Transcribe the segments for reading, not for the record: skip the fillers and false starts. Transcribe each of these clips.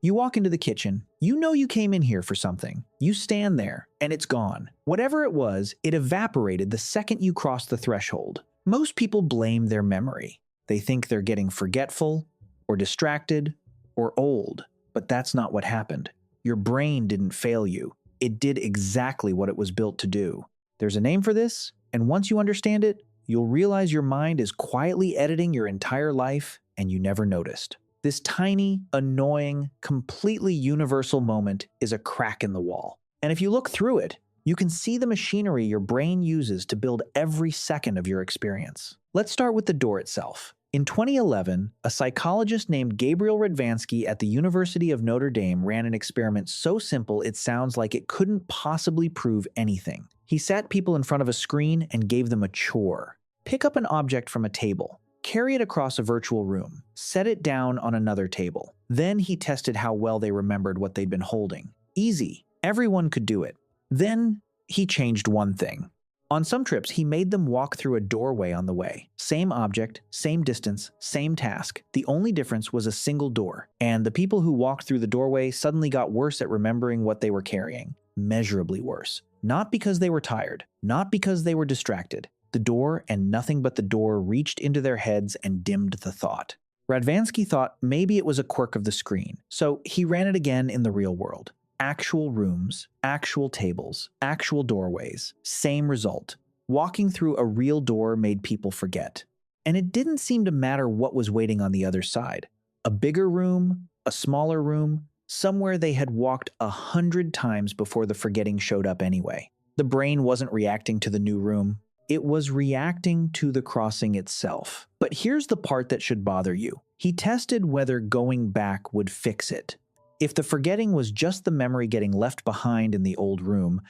You walk into the kitchen. You know you came in here for something. You stand there, and it's gone. Whatever it was, it evaporated the second you crossed the threshold. Most people blame their memory. They think they're getting forgetful, or distracted, or old. But that's not what happened. Your brain didn't fail you. It did exactly what it was built to do. There's a name for this, and once you understand it, you'll realize your mind is quietly editing your entire life, and you never noticed. This tiny, annoying, completely universal moment is a crack in the wall. And if you look through it, you can see the machinery your brain uses to build every second of your experience. Let's start with the door itself. In 2011, a psychologist named Gabriel Radvansky at the University of Notre Dame ran an experiment so simple it sounds like it couldn't possibly prove anything. He sat people in front of a screen and gave them a chore. Pick up an object from a table. Carry it across a virtual room. Set it down on another table. Then he tested how well they remembered what they'd been holding. Easy. Everyone could do it. Then he changed one thing. On some trips, he made them walk through a doorway on the way. Same object, same distance, same task. The only difference was a single door. And the people who walked through the doorway suddenly got worse at remembering what they were carrying. Measurably worse. Not because they were tired. Not because they were distracted. The door and nothing but the door reached into their heads and dimmed the thought. Radvansky thought maybe it was a quirk of the screen, so he ran it again in the real world. Actual rooms, actual tables, actual doorways, same result. Walking through a real door made people forget. And it didn't seem to matter what was waiting on the other side. A bigger room, a smaller room, somewhere they had walked 100 times before the forgetting showed up anyway. The brain wasn't reacting to the new room. It was reacting to the crossing itself. But here's the part that should bother you. He tested whether going back would fix it. If the forgetting was just the memory getting left behind in the old room,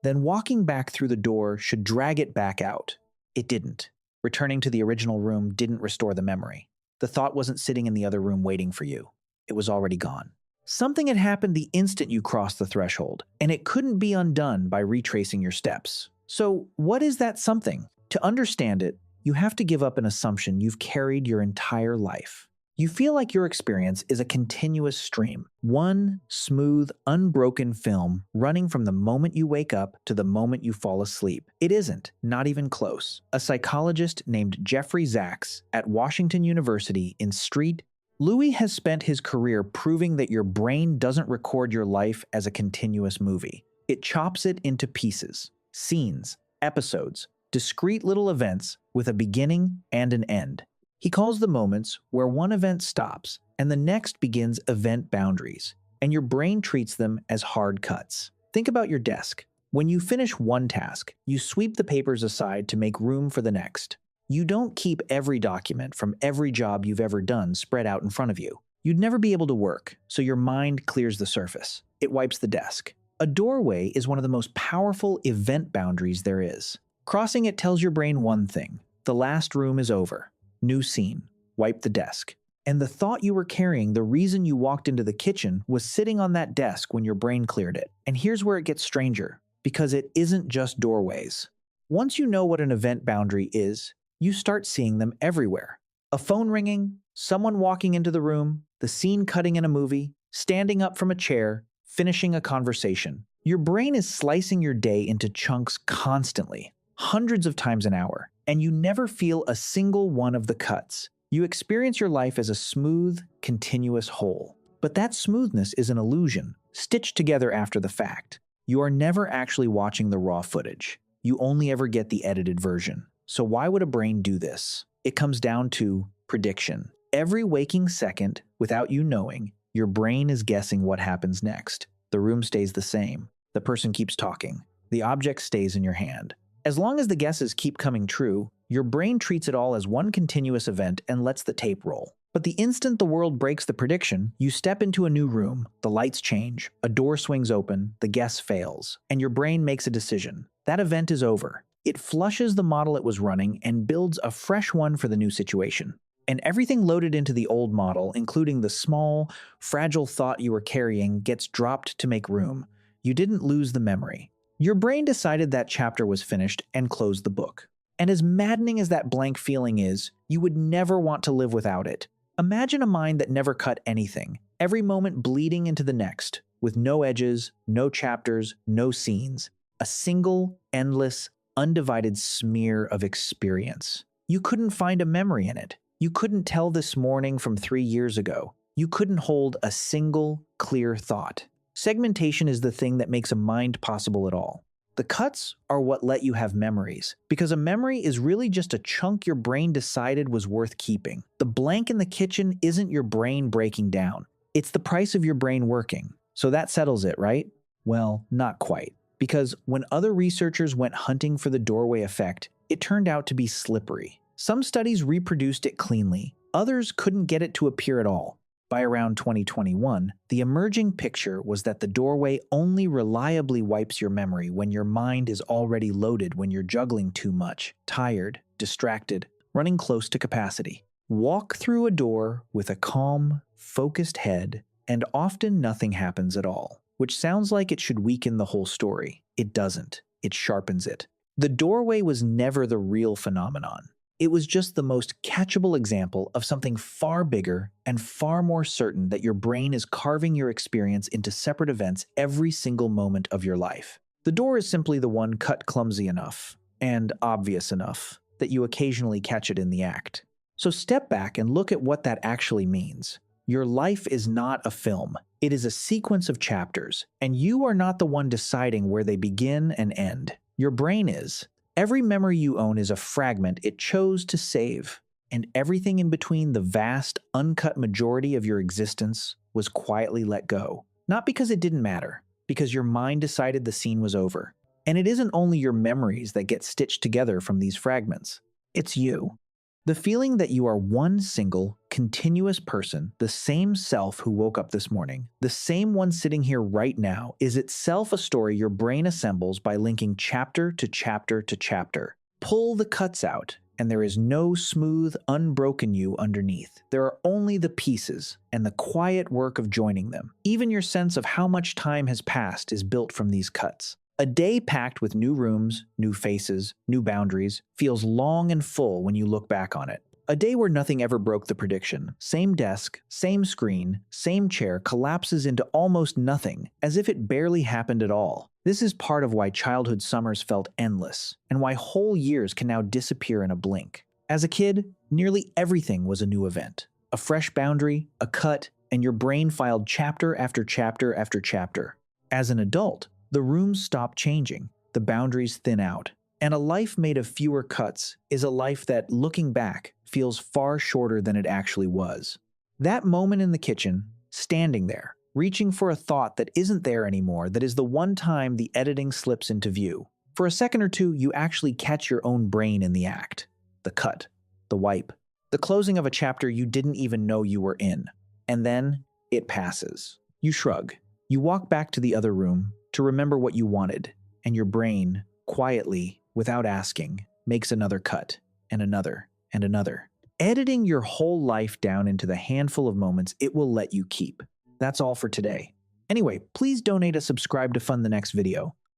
then walking back through the door should drag it back out. It didn't. Returning to the original room didn't restore the memory. The thought wasn't sitting in the other room waiting for you. It was already gone. Something had happened the instant you crossed the threshold, and it couldn't be undone by retracing your steps. So, what is that something? To understand it, you have to give up an assumption you've carried your entire life. You feel like your experience is a continuous stream, one smooth, unbroken film running from the moment you wake up to the moment you fall asleep. It isn't, not even close. A psychologist named Jeffrey Zacks at Washington University in St. Louis has spent his career proving that your brain doesn't record your life as a continuous movie. It chops it into pieces. Scenes, episodes, discrete little events with a beginning and an end. He calls the moments where one event stops and the next begins event boundaries, and your brain treats them as hard cuts. Think about your desk. When you finish one task, you sweep the papers aside to make room for the next. You don't keep every document from every job you've ever done spread out in front of you. You'd never be able to work, so your mind clears the surface. It wipes the desk. A doorway is one of the most powerful event boundaries there is. Crossing it tells your brain one thing. The last room is over. New scene. Wipe the desk. And the thought you were carrying, the reason you walked into the kitchen, was sitting on that desk when your brain cleared it. And here's where it gets stranger, because it isn't just doorways. Once you know what an event boundary is, you start seeing them everywhere. A phone ringing, someone walking into the room, the scene cutting in a movie, standing up from a chair, finishing a conversation. Your brain is slicing your day into chunks constantly, hundreds of times an hour, and you never feel a single one of the cuts. You experience your life as a smooth, continuous whole. But that smoothness is an illusion, stitched together after the fact. You are never actually watching the raw footage. You only ever get the edited version. So why would a brain do this? It comes down to prediction. Every waking second, without you knowing, your brain is guessing what happens next. The room stays the same. The person keeps talking. The object stays in your hand. As long as the guesses keep coming true, your brain treats it all as one continuous event and lets the tape roll. But the instant the world breaks the prediction, you step into a new room, the lights change, a door swings open, the guess fails, and your brain makes a decision. That event is over. It flushes the model it was running and builds a fresh one for the new situation. And everything loaded into the old model, including the small, fragile thought you were carrying, gets dropped to make room. You didn't lose the memory. Your brain decided that chapter was finished and closed the book. And as maddening as that blank feeling is, you would never want to live without it. Imagine a mind that never cut anything, every moment bleeding into the next, with no edges, no chapters, no scenes, a single, endless, undivided smear of experience. You couldn't find a memory in it. You couldn't tell this morning from 3 years ago. You couldn't hold a single, clear thought. Segmentation is the thing that makes a mind possible at all. The cuts are what let you have memories, because a memory is really just a chunk your brain decided was worth keeping. The blank in the kitchen isn't your brain breaking down. It's the price of your brain working. So that settles it, right? Well, not quite. Because when other researchers went hunting for the doorway effect, it turned out to be slippery. Some studies reproduced it cleanly. Others couldn't get it to appear at all. By around 2021, the emerging picture was that the doorway only reliably wipes your memory when your mind is already loaded, when you're juggling too much, tired, distracted, running close to capacity. Walk through a door with a calm, focused head, and often nothing happens at all, which sounds like it should weaken the whole story. It doesn't. It sharpens it. The doorway was never the real phenomenon. It was just the most catchable example of something far bigger and far more certain, that your brain is carving your experience into separate events every single moment of your life. The door is simply the one cut clumsy enough and obvious enough that you occasionally catch it in the act. So step back and look at what that actually means. Your life is not a film. It is a sequence of chapters, and you are not the one deciding where they begin and end. Your brain is. Every memory you own is a fragment it chose to save, and everything in between, the vast, uncut majority of your existence, was quietly let go. Not because it didn't matter, because your mind decided the scene was over. And it isn't only your memories that get stitched together from these fragments. It's you. The feeling that you are one single, continuous person, the same self who woke up this morning, the same one sitting here right now, is itself a story your brain assembles by linking chapter to chapter to chapter. Pull the cuts out, and there is no smooth, unbroken you underneath. There are only the pieces and the quiet work of joining them. Even your sense of how much time has passed is built from these cuts. A day packed with new rooms, new faces, new boundaries feels long and full when you look back on it. A day where nothing ever broke the prediction. Same desk, same screen, same chair collapses into almost nothing, as if it barely happened at all. This is part of why childhood summers felt endless, and why whole years can now disappear in a blink. As a kid, nearly everything was a new event. A fresh boundary, a cut, and your brain filed chapter after chapter after chapter. As an adult, the rooms stop changing, the boundaries thin out, and a life made of fewer cuts is a life that, looking back, feels far shorter than it actually was. That moment in the kitchen, standing there, reaching for a thought that isn't there anymore, that is the one time the editing slips into view. For a second or two, you actually catch your own brain in the act. The cut, the wipe, the closing of a chapter you didn't even know you were in. And then, it passes. You shrug. You walk back to the other room to remember what you wanted, and your brain, quietly, without asking, makes another cut, and another, and another. Editing your whole life down into the handful of moments it will let you keep. That's all for today. Anyway, please donate or subscribe to fund the next video.